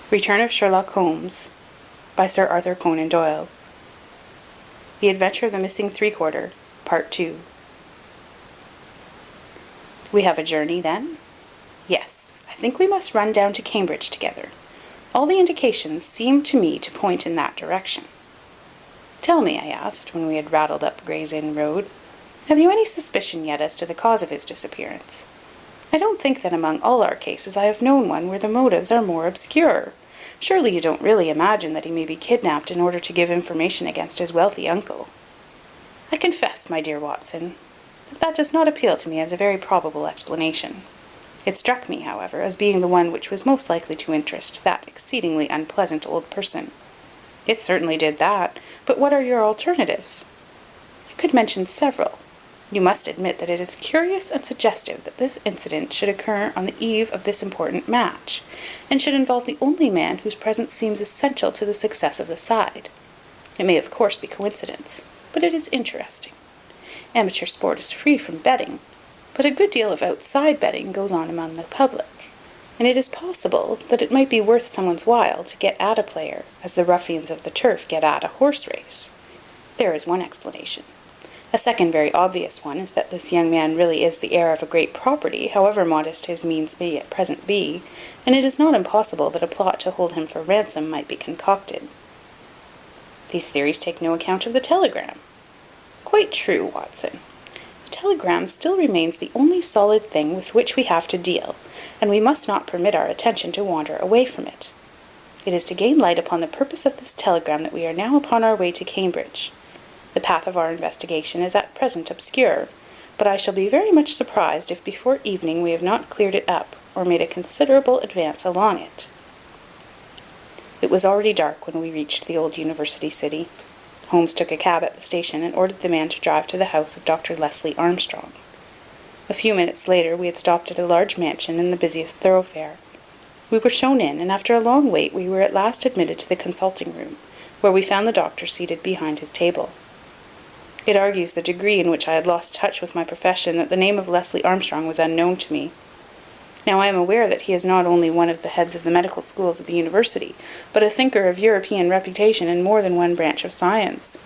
Return of Sherlock Holmes, by Sir Arthur Conan Doyle. The Adventure of the Missing Three-Quarter, Part 2. We have a journey, then? Yes, I think we must run down to Cambridge together. All the indications seem to me to point in that direction. Tell me, I asked, when we had rattled up Gray's Inn Road, have you any suspicion yet as to the cause of his disappearance? I don't think that among all our cases I have known one where the motives are more obscure. Surely you don't really imagine that he may be kidnapped in order to give information against his wealthy uncle? I confess, my dear Watson, that does not appeal to me as a very probable explanation. It struck me, however, as being the one which was most likely to interest that exceedingly unpleasant old person. It certainly did that, but what are your alternatives? I could mention several. You must admit that it is curious and suggestive that this incident should occur on the eve of this important match, and should involve the only man whose presence seems essential to the success of the side. It may of course be coincidence, but it is interesting. Amateur sport is free from betting, but a good deal of outside betting goes on among the public, and it is possible that it might be worth someone's while to get at a player as the ruffians of the turf get at a horse race. There is one explanation. A second very obvious one is that this young man really is the heir of a great property, however modest his means may at present be, and it is not impossible that a plot to hold him for ransom might be concocted. These theories take no account of the telegram. Quite true, Watson. The telegram still remains the only solid thing with which we have to deal, and we must not permit our attention to wander away from it. It is to gain light upon the purpose of this telegram that we are now upon our way to Cambridge. The path of our investigation is at present obscure, but I shall be very much surprised if before evening we have not cleared it up, or made a considerable advance along it. It was already dark when we reached the old university city. Holmes took a cab at the station and ordered the man to drive to the house of Dr. Leslie Armstrong. A few minutes later we had stopped at a large mansion in the busiest thoroughfare. We were shown in, and after a long wait we were at last admitted to the consulting room, where we found the doctor seated behind his table. It argues the degree in which I had lost touch with my profession that the name of Leslie Armstrong was unknown to me. Now I am aware that he is not only one of the heads of the medical schools of the university, but a thinker of European reputation in more than one branch of science.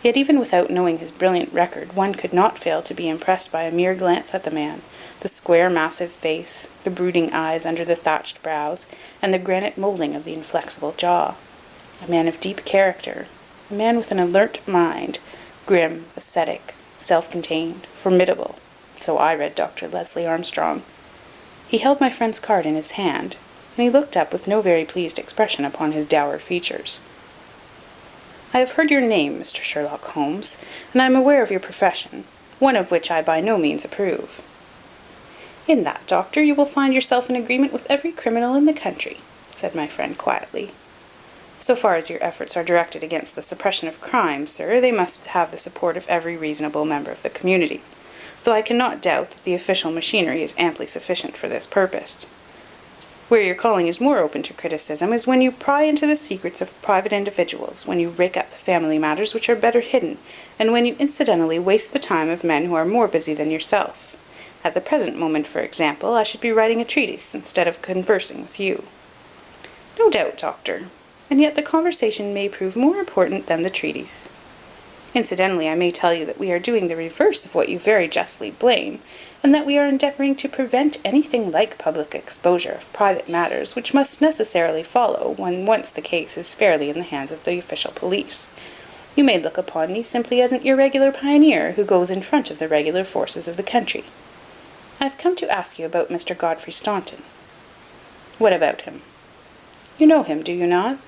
Yet even without knowing his brilliant record, one could not fail to be impressed by a mere glance at the man, the square massive face, the brooding eyes under the thatched brows, and the granite moulding of the inflexible jaw. A man of deep character, a man with an alert mind, grim, ascetic, self-contained, formidable. So I read Dr. Leslie Armstrong. He held my friend's card in his hand, and he looked up with no very pleased expression upon his dour features. I have heard your name, Mr. Sherlock Holmes, and I am aware of your profession, one of which I by no means approve. In that, doctor, you will find yourself in agreement with every criminal in the country, said my friend quietly. So far as your efforts are directed against the suppression of crime, sir, they must have the support of every reasonable member of the community, though I cannot doubt that the official machinery is amply sufficient for this purpose. Where your calling is more open to criticism is when you pry into the secrets of private individuals, when you rake up family matters which are better hidden, and when you incidentally waste the time of men who are more busy than yourself. At the present moment, for example, I should be writing a treatise instead of conversing with you. No doubt, doctor. And yet the conversation may prove more important than the treatise. Incidentally, I may tell you that we are doing the reverse of what you very justly blame, and that we are endeavouring to prevent anything like public exposure of private matters which must necessarily follow when once the case is fairly in the hands of the official police. You may look upon me simply as an irregular pioneer who goes in front of the regular forces of the country. I have come to ask you about Mr. Godfrey Staunton. What about him? You know him, do you not?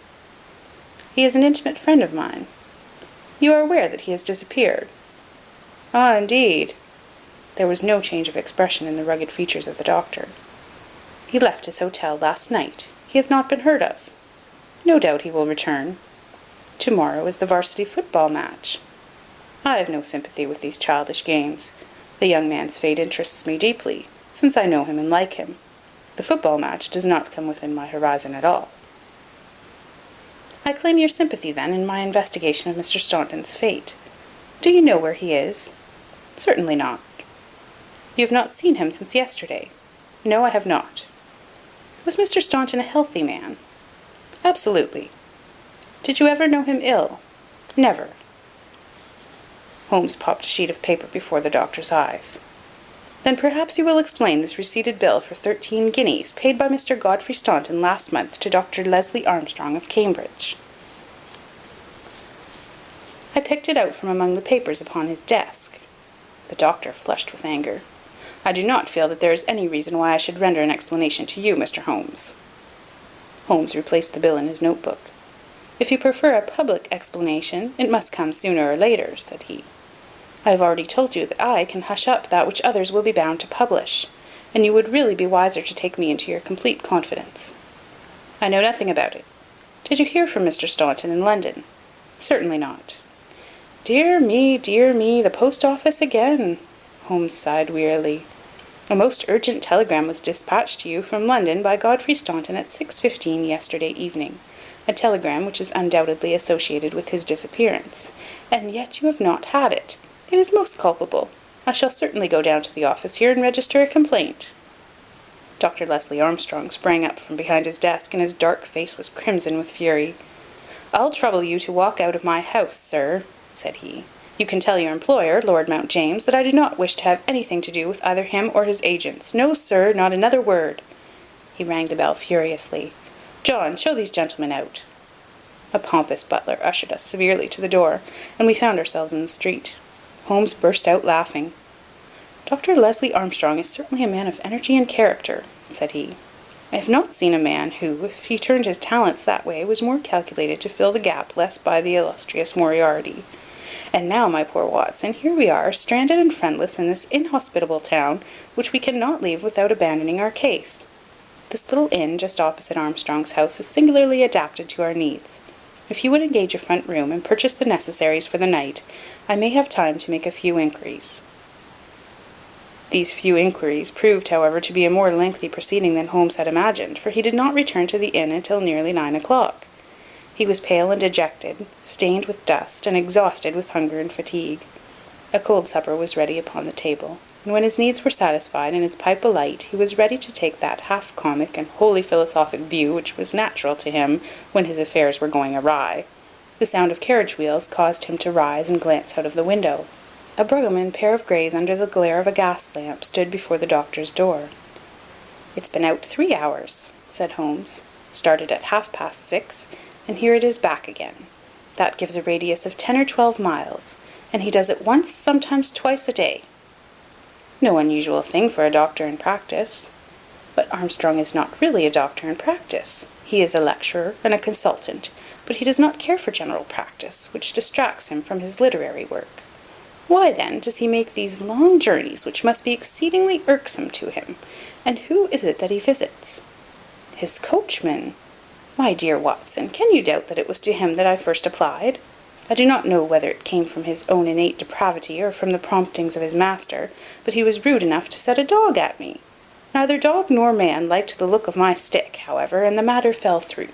He is an intimate friend of mine. You are aware that he has disappeared? Ah, indeed. There was no change of expression in the rugged features of the doctor. He left his hotel last night. He has not been heard of. No doubt he will return. Tomorrow is the varsity football match. I have no sympathy with these childish games. The young man's fate interests me deeply, since I know him and like him. The football match does not come within my horizon at all. I claim your sympathy, then, in my investigation of Mr. Staunton's fate. Do you know where he is? Certainly not. You have not seen him since yesterday? No, I have not. Was Mr. Staunton a healthy man? Absolutely. Did you ever know him ill? Never. Holmes popped a sheet of paper before the doctor's eyes. Then perhaps you will explain this receipted bill for 13 guineas paid by Mr. Godfrey Staunton last month to Dr. Leslie Armstrong of Cambridge. I picked it out from among the papers upon his desk. The doctor flushed with anger. I do not feel that there is any reason why I should render an explanation to you, Mr. Holmes. Holmes replaced the bill in his notebook. If you prefer a public explanation, it must come sooner or later, said he. I have already told you that I can hush up that which others will be bound to publish, and you would really be wiser to take me into your complete confidence. I know nothing about it. Did you hear from Mr. Staunton in London? Certainly not. Dear me, the post office again. Holmes sighed wearily. A most urgent telegram was dispatched to you from London by Godfrey Staunton at 6:15 yesterday evening, a telegram which is undoubtedly associated with his disappearance, and yet you have not had it. It is most culpable. I shall certainly go down to the office here and register a complaint. Dr. Leslie Armstrong sprang up from behind his desk, and his dark face was crimson with fury. I'll trouble you to walk out of my house, sir, said he. You can tell your employer, Lord Mount James, that I do not wish to have anything to do with either him or his agents. No, sir, not another word. He rang the bell furiously. John, show these gentlemen out. A pompous butler ushered us severely to the door, and we found ourselves in the street. Holmes burst out laughing. Dr. Leslie Armstrong is certainly a man of energy and character, said he. I have not seen a man who, if he turned his talents that way, was more calculated to fill the gap left by the illustrious Moriarty. And now, my poor Watson, here we are, stranded and friendless in this inhospitable town, which we cannot leave without abandoning our case. This little inn just opposite Armstrong's house is singularly adapted to our needs. If you would engage a front room and purchase the necessaries for the night, I may have time to make a few inquiries. These few inquiries proved, however, to be a more lengthy proceeding than Holmes had imagined, for he did not return to the inn until nearly 9 o'clock. He was pale and dejected, stained with dust, and exhausted with hunger and fatigue. A cold supper was ready upon the table, and when his needs were satisfied and his pipe alight, he was ready to take that half-comic and wholly philosophic view which was natural to him when his affairs were going awry. The sound of carriage wheels caused him to rise and glance out of the window. A brougham and pair of greys under the glare of a gas lamp stood before the doctor's door. "It's been out 3 hours," said Holmes. "Started at 6:30, and here it is back again. That gives a radius of 10 or 12 miles, and he does it once, sometimes twice a day. No unusual thing for a doctor in practice. But Armstrong is not really a doctor in practice. He is a lecturer and a consultant, but he does not care for general practice, which distracts him from his literary work. Why, then, does he make these long journeys, which must be exceedingly irksome to him? And who is it that he visits? His coachman. My dear Watson, can you doubt that it was to him that I first applied? I do not know whether it came from his own innate depravity or from the promptings of his master, but he was rude enough to set a dog at me. Neither dog nor man liked the look of my stick, however, and the matter fell through.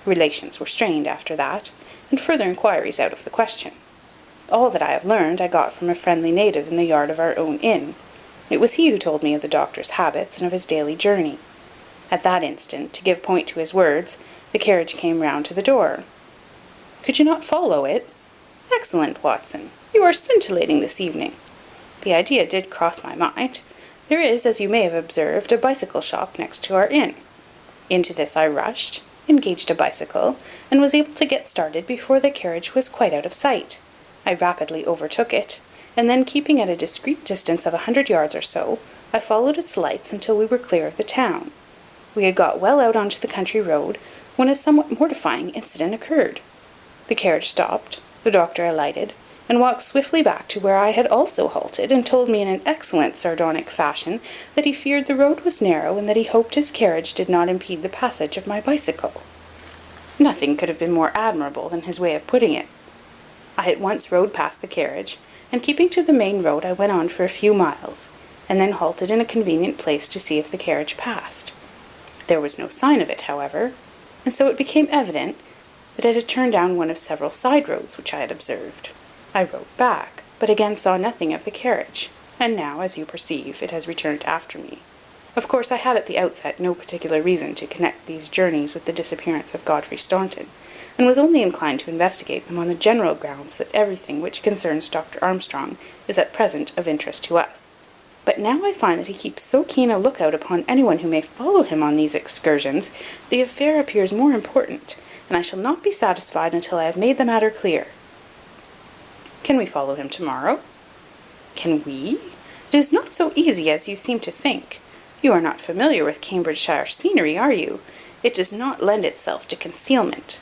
Relations were strained after that, and further inquiries out of the question. All that I have learned I got from a friendly native in the yard of our own inn. It was he who told me of the doctor's habits and of his daily journey. At that instant, to give point to his words, the carriage came round to the door. Could you not follow it? Excellent, Watson. You are scintillating this evening. The idea did cross my mind. There is, as you may have observed, a bicycle shop next to our inn. Into this I rushed, engaged a bicycle, and was able to get started before the carriage was quite out of sight. I rapidly overtook it, and then, keeping at a discreet distance of 100 yards or so, I followed its lights until we were clear of the town. We had got well out onto the country road, when a somewhat mortifying incident occurred. The carriage stopped, the doctor alighted, and walked swiftly back to where I had also halted, and told me in an excellent sardonic fashion that he feared the road was narrow, and that he hoped his carriage did not impede the passage of my bicycle. Nothing could have been more admirable than his way of putting it. I at once rode past the carriage, and keeping to the main road I went on for a few miles, and then halted in a convenient place to see if the carriage passed. There was no sign of it, however, and so it became evident that it had turned down one of several side roads which I had observed. I rode back, but again saw nothing of the carriage, and now, as you perceive, it has returned after me. Of course, I had at the outset no particular reason to connect these journeys with the disappearance of Godfrey Staunton, and was only inclined to investigate them on the general grounds that everything which concerns Dr. Armstrong is at present of interest to us. But now I find that he keeps so keen a lookout upon anyone who may follow him on these excursions, the affair appears more important, and I shall not be satisfied until I have made the matter clear. Can we follow him tomorrow? Can we? It is not so easy as you seem to think. You are not familiar with Cambridgeshire scenery, are you? It does not lend itself to concealment.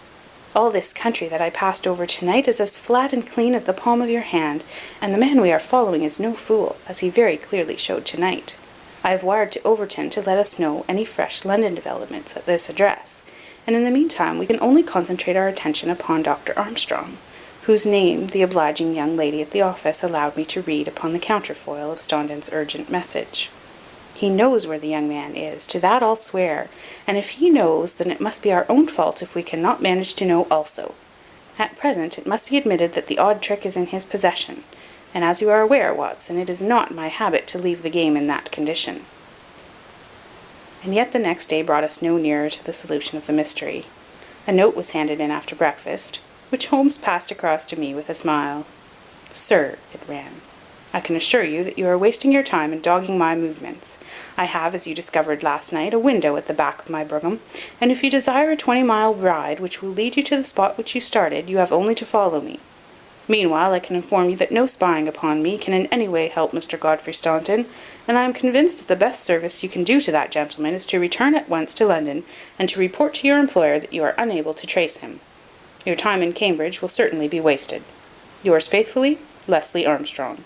All this country that I passed over tonight is as flat and clean as the palm of your hand, and the man we are following is no fool, as he very clearly showed tonight. I have wired to Overton to let us know any fresh London developments at this address, and in the meantime we can only concentrate our attention upon Dr. Armstrong, whose name the obliging young lady at the office allowed me to read upon the counterfoil of Staunton's urgent message. He knows where the young man is, to that I'll swear, and if he knows, then it must be our own fault if we cannot manage to know also. At present it must be admitted that the odd trick is in his possession, and as you are aware, Watson, it is not my habit to leave the game in that condition. And yet the next day brought us no nearer to the solution of the mystery. A note was handed in after breakfast, which Holmes passed across to me with a smile. "Sir," it ran, "I can assure you that you are wasting your time in dogging my movements. I have, as you discovered last night, a window at the back of my brougham, and if you desire a 20-mile ride which will lead you to the spot which you started, you have only to follow me. Meanwhile, I can inform you that no spying upon me can in any way help Mr. Godfrey Staunton, and I am convinced that the best service you can do to that gentleman is to return at once to London, and to report to your employer that you are unable to trace him. Your time in Cambridge will certainly be wasted. Yours faithfully, Leslie Armstrong."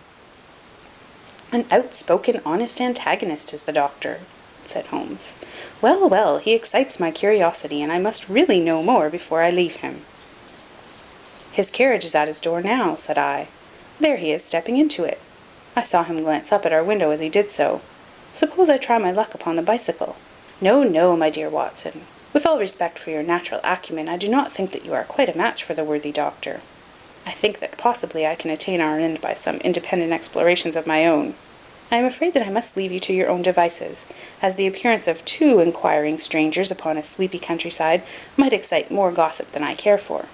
"An outspoken, honest antagonist is the doctor," said Holmes. "Well, well, he excites my curiosity, and I must really know more before I leave him." "His carriage is at his door now," said I. "There he is stepping into it. I saw him glance up at our window as he did so. Suppose I try my luck upon the bicycle?" "No, no, my dear Watson. With all respect for your natural acumen, I do not think that you are quite a match for the worthy doctor. I think that possibly I can attain our end by some independent explorations of my own. I am afraid that I must leave you to your own devices, as the appearance of two inquiring strangers upon a sleepy countryside might excite more gossip than I care for.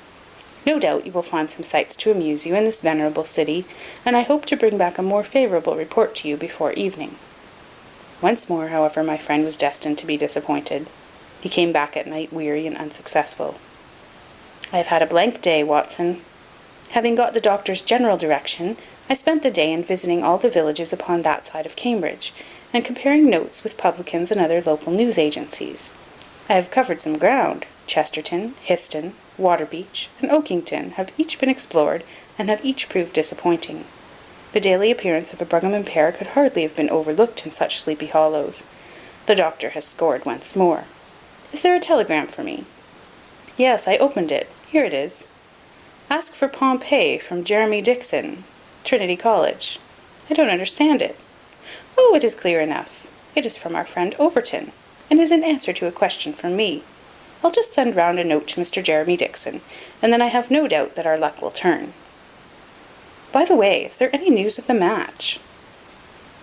No doubt you will find some sights to amuse you in this venerable city, and I hope to bring back a more favourable report to you before evening." Once more, however, my friend was destined to be disappointed. He came back at night weary and unsuccessful. "I have had a blank day, Watson. Having got the doctor's general direction, I spent the day in visiting all the villages upon that side of Cambridge, and comparing notes with publicans and other local news agencies. I have covered some ground. Chesterton, Histon, Waterbeach, and Oakington have each been explored, and have each proved disappointing. The daily appearance of a brougham and pair could hardly have been overlooked in such sleepy hollows. The doctor has scored once more. Is there a telegram for me? Yes, I opened it. Here it is. Ask for Pompeii from Jeremy Dixon, Trinity College. I don't understand it. Oh, it is clear enough. It is from our friend Overton, and is in answer to a question from me. I'll just send round a note to Mr. Jeremy Dixon, and then I have no doubt that our luck will turn. By the way, is there any news of the match?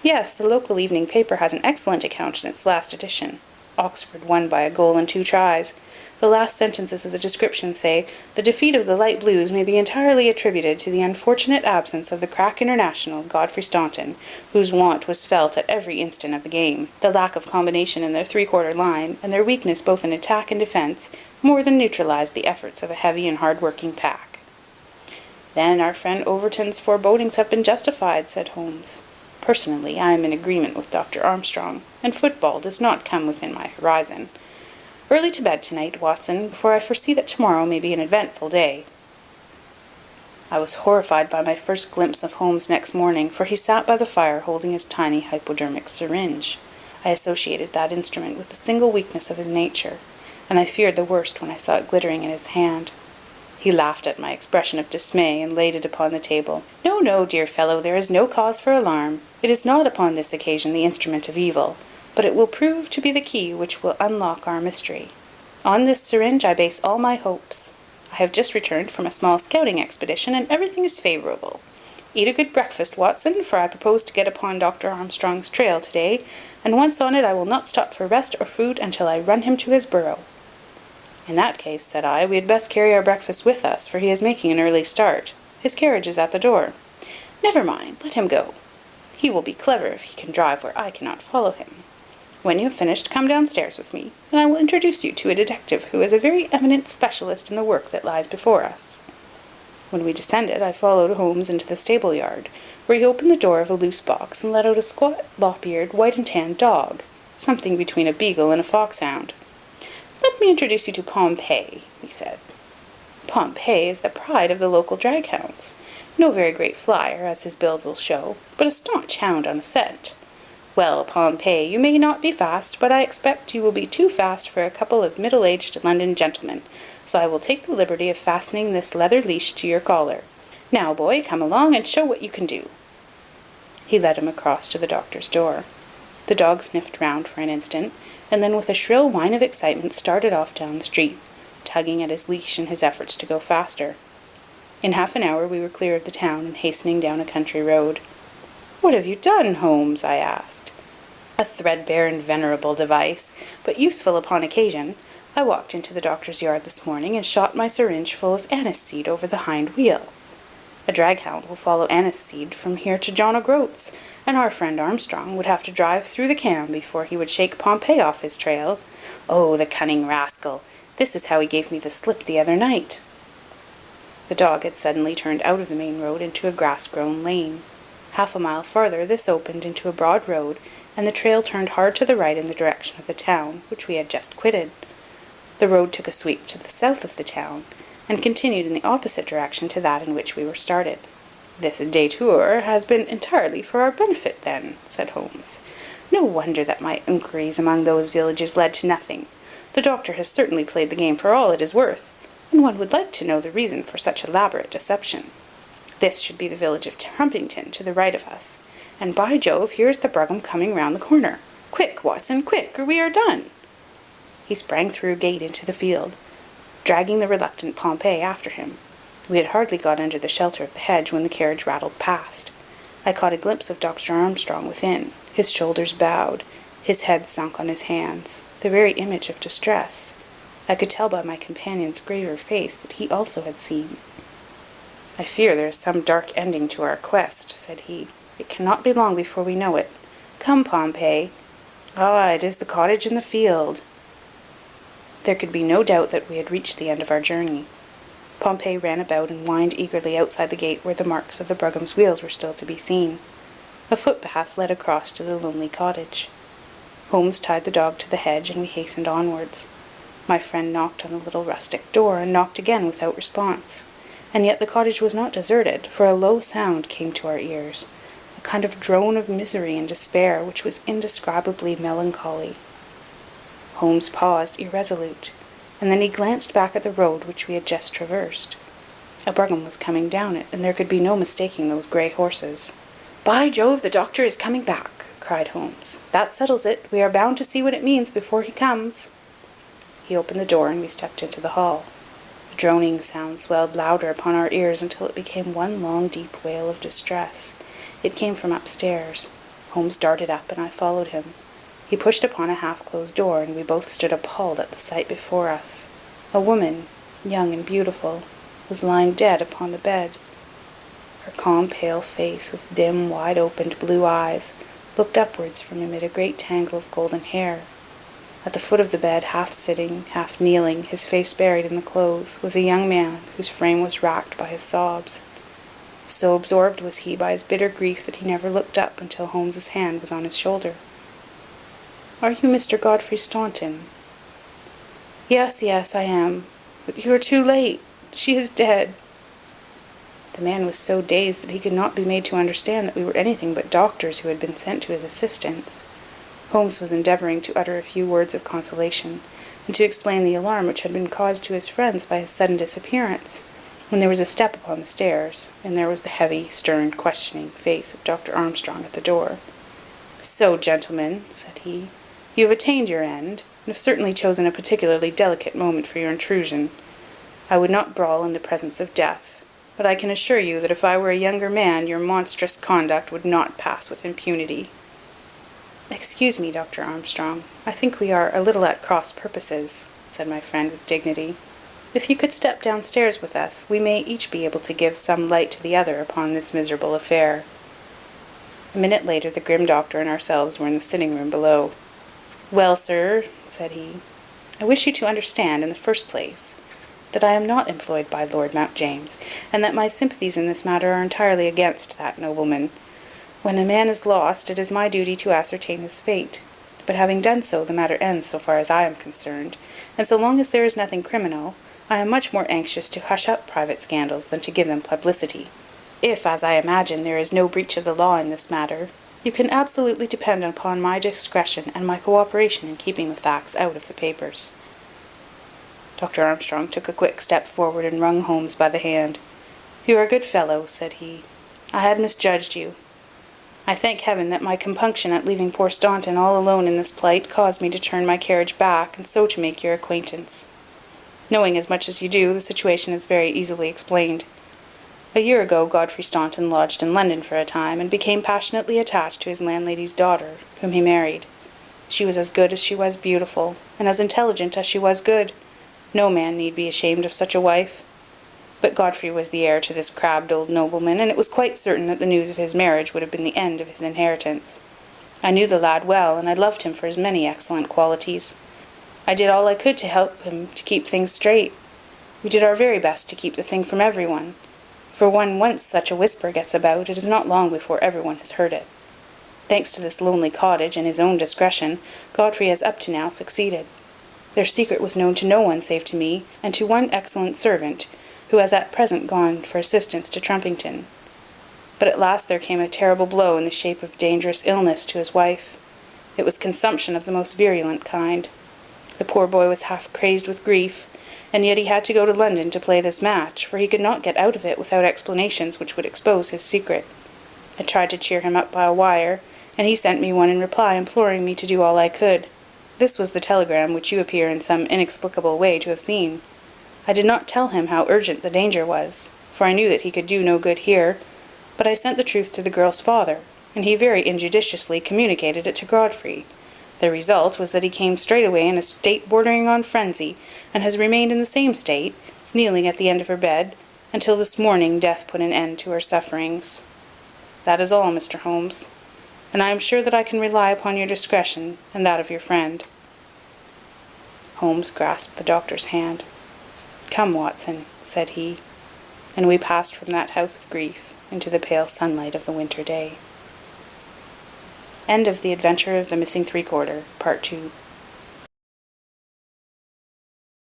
Yes, the local evening paper has an excellent account in its last edition. Oxford won by a goal in 2 tries. The last sentences of the description say, "The defeat of the Light Blues may be entirely attributed to the unfortunate absence of the crack international, Godfrey Staunton, whose want was felt at every instant of the game. The lack of combination in their three-quarter line, and their weakness both in attack and defence, more than neutralized the efforts of a heavy and hard-working pack." "Then our friend Overton's forebodings have been justified," said Holmes. "Personally, I am in agreement with Dr. Armstrong, and football does not come within my horizon. Early to bed tonight, Watson, for I foresee that tomorrow may be an eventful day." I was horrified by my first glimpse of Holmes next morning, for he sat by the fire holding his tiny hypodermic syringe. I associated that instrument with the single weakness of his nature, and I feared the worst when I saw it glittering in his hand. He laughed at my expression of dismay, and laid it upon the table. "No, no, dear fellow, there is no cause for alarm. It is not upon this occasion the instrument of evil, but it will prove to be the key which will unlock our mystery. On this syringe I base all my hopes. I have just returned from a small scouting expedition, and everything is favourable. Eat a good breakfast, Watson, for I propose to get upon Dr. Armstrong's trail today, and once on it I will not stop for rest or food until I run him to his burrow." "In that case," said I, "we had best carry our breakfast with us, for he is making an early start. His carriage is at the door." "Never mind, let him go. He will be clever if he can drive where I cannot follow him. When you have finished, come downstairs with me, and I will introduce you to a detective who is a very eminent specialist in the work that lies before us." When we descended, I followed Holmes into the stable yard, where he opened the door of a loose box and let out a squat, lop-eared, white and tan dog, something between a beagle and a foxhound. "Let me introduce you to Pompey," he said. Pompey is the pride of the local draghounds. No very great flyer, as his build will show, but a staunch hound on a scent. "Well, Pompey, you may not be fast, but I expect you will be too fast for a couple of middle-aged London gentlemen, so I will take the liberty of fastening this leather leash to your collar. Now, boy, come along and show what you can do." He led him across to the doctor's door. The dog sniffed round for an instant, and then with a shrill whine of excitement started off down the street, tugging at his leash in his efforts to go faster. In half an hour we were clear of the town and hastening down a country road. "What have you done, Holmes?" I asked. A threadbare and venerable device, but useful upon occasion. I walked into the doctor's yard this morning and shot my syringe full of aniseed over the hind wheel. A draghound will follow aniseed from here to John O'Groats, and our friend Armstrong would have to drive through the Cam before he would shake Pompey off his trail. Oh, the cunning rascal! This is how he gave me the slip the other night." The dog had suddenly turned out of the main road into a grass-grown lane. Half a mile farther this opened into a broad road, and the trail turned hard to the right in the direction of the town, which we had just quitted. The road took a sweep to the south of the town, and continued in the opposite direction to that in which we were started. "This détour has been entirely for our benefit, then," said Holmes. "No wonder that my inquiries among those villages led to nothing. The doctor has certainly played the game for all it is worth, and one would like to know the reason for such elaborate deception. This should be the village of Trumpington to the right of us, and by Jove, here is the brougham coming round the corner. Quick, Watson, quick, or we are done." He sprang through a gate into the field, dragging the reluctant Pompey after him. We had hardly got under the shelter of the hedge when the carriage rattled past. I caught a glimpse of Dr. Armstrong within, his shoulders bowed, his head sunk on his hands, the very image of distress. I could tell by my companion's graver face that he also had seen. "I fear there is some dark ending to our quest," said he. "It cannot be long before we know it. Come, Pompey. Ah, it is the cottage in the field." There could be no doubt that we had reached the end of our journey. Pompey ran about and whined eagerly outside the gate where the marks of the brougham wheels were still to be seen. A footpath led across to the lonely cottage. Holmes tied the dog to the hedge, and we hastened onwards. My friend knocked on the little rustic door, and knocked again without response. And yet the cottage was not deserted, for a low sound came to our ears, a kind of drone of misery and despair which was indescribably melancholy. Holmes paused irresolute, and then he glanced back at the road which we had just traversed. A brougham was coming down it, and there could be no mistaking those grey horses. "By Jove, the doctor is coming back!" cried Holmes. "That settles it. We are bound to see what it means before he comes." He opened the door, and we stepped into the hall. The droning sound swelled louder upon our ears until it became one long deep wail of distress. It came from upstairs. Holmes darted up, and I followed him. He pushed upon a half-closed door, and we both stood appalled at the sight before us. A woman, young and beautiful, was lying dead upon the bed. Her calm, pale face, with dim, wide-opened blue eyes, looked upwards from amid a great tangle of golden hair. At the foot of the bed, half sitting, half kneeling, his face buried in the clothes, was a young man whose frame was racked by his sobs. So absorbed was he by his bitter grief that he never looked up until Holmes's hand was on his shoulder. "Are you Mr. Godfrey Staunton?" Yes, I am. But you are too late. She is dead." The man was so dazed that he could not be made to understand that we were anything but doctors who had been sent to his assistance. Holmes was endeavouring to utter a few words of consolation, and to explain the alarm which had been caused to his friends by his sudden disappearance, when there was a step upon the stairs, and there was the heavy, stern, questioning face of Dr. Armstrong at the door. "So, gentlemen," said he, "you have attained your end, and have certainly chosen a particularly delicate moment for your intrusion. I would not brawl in the presence of death, but I can assure you that if I were a younger man, your monstrous conduct would not pass with impunity." "Excuse me, Dr. Armstrong. I think we are a little at cross purposes," said my friend with dignity. "If you could step downstairs with us, we may each be able to give some light to the other upon this miserable affair." A minute later the grim doctor and ourselves were in the sitting-room below. "Well, sir," said he, "I wish you to understand, in the first place, that I am not employed by Lord Mount James, and that my sympathies in this matter are entirely against that nobleman. When a man is lost, it is my duty to ascertain his fate, but having done so, the matter ends so far as I am concerned, and so long as there is nothing criminal, I am much more anxious to hush up private scandals than to give them publicity. If, as I imagine, there is no breach of the law in this matter, you can absolutely depend upon my discretion and my cooperation in keeping the facts out of the papers." Dr. Armstrong took a quick step forward and wrung Holmes by the hand. "You are a good fellow," said he. "I had misjudged you. I thank heaven that my compunction at leaving poor Staunton all alone in this plight caused me to turn my carriage back, and so to make your acquaintance. Knowing as much as you do, the situation is very easily explained. A year ago Godfrey Staunton lodged in London for a time, and became passionately attached to his landlady's daughter, whom he married. She was as good as she was beautiful, and as intelligent as she was good. No man need be ashamed of such a wife. But Godfrey was the heir to this crabbed old nobleman, and it was quite certain that the news of his marriage would have been the end of his inheritance. I knew the lad well, and I loved him for his many excellent qualities. I did all I could to help him to keep things straight. We did our very best to keep the thing from everyone, for when once such a whisper gets about, it is not long before everyone has heard it. Thanks to this lonely cottage and his own discretion, Godfrey has up to now succeeded. Their secret was known to no one save to me, and to one excellent servant, who has at present gone for assistance to Trumpington. But at last there came a terrible blow in the shape of dangerous illness to his wife. It was consumption of the most virulent kind. The poor boy was half crazed with grief, and yet he had to go to London to play this match, for he could not get out of it without explanations which would expose his secret. I tried to cheer him up by a wire, and he sent me one in reply imploring me to do all I could. This was the telegram which you appear in some inexplicable way to have seen. I did not tell him how urgent the danger was, for I knew that he could do no good here, but I sent the truth to the girl's father, and he very injudiciously communicated it to Godfrey. The result was that he came straightway in a state bordering on frenzy, and has remained in the same state, kneeling at the end of her bed, until this morning death put an end to her sufferings. That is all, Mr. Holmes, and I am sure that I can rely upon your discretion and that of your friend." Holmes grasped the doctor's hand. "Come, Watson," said he, and we passed from that house of grief into the pale sunlight of the winter day. End of The Adventure of the Missing Three-Quarter, Part 2.